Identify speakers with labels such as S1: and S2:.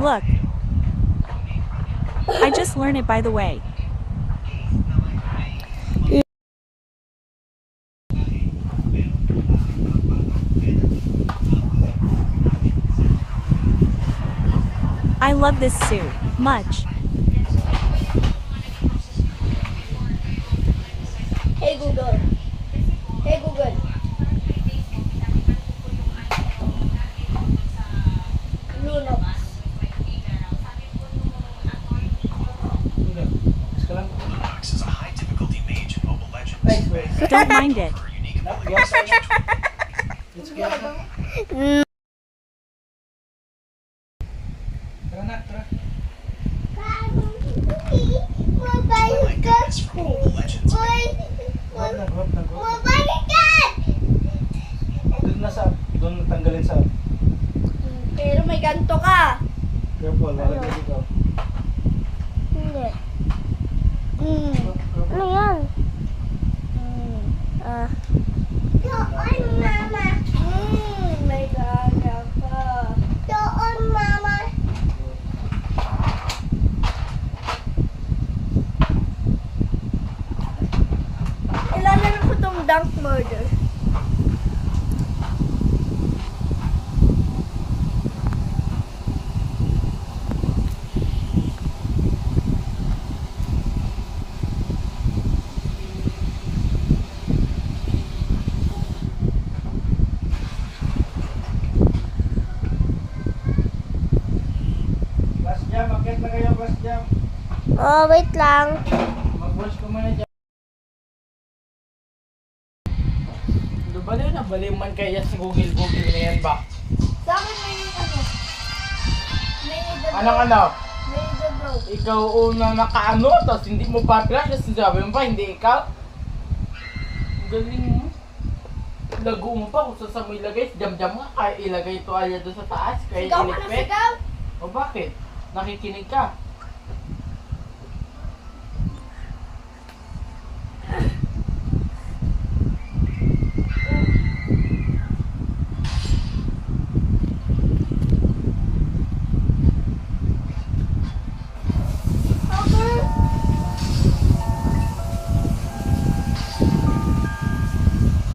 S1: Look. I just learned it by the way. I love this suit much.
S2: Hey Google. Hey Google. Lunox.
S3: Lunox is a high difficulty mage in Mobile Legends.
S1: Don't mind it.
S3: Her unique abilities like guys from Mobile Legends.
S4: Doon natanggalin sa
S2: Pero may ganto ka.
S4: careful, lalagay dito.
S5: Hindi. Ano yan? Doon, mama.
S2: May gaga ka.
S5: Doon, mama.
S2: Ilalaro ko tong dunk murder.
S4: Class jam, akit na kayo, class jam.
S5: Oh, wait lang.
S4: Mag-watch ko muna dyan. Baliw na, baliw man kaya sa Google na yan ba?
S2: Sa akin may ano. May
S4: Anong ano?
S2: May bro.
S4: Ikaw una nakaano, tapos hindi mo pa flash, tapos sabi mo pa, hindi ikaw. Ang galing mo. Lago mo pa kung saan mo ilagay, jam-jam ka, kaya ilagay ito alya doon sa taas, kaya
S2: Sigaw ka na
S4: ilipit.
S2: sigaw.
S4: O bakit? Nakikinig ka.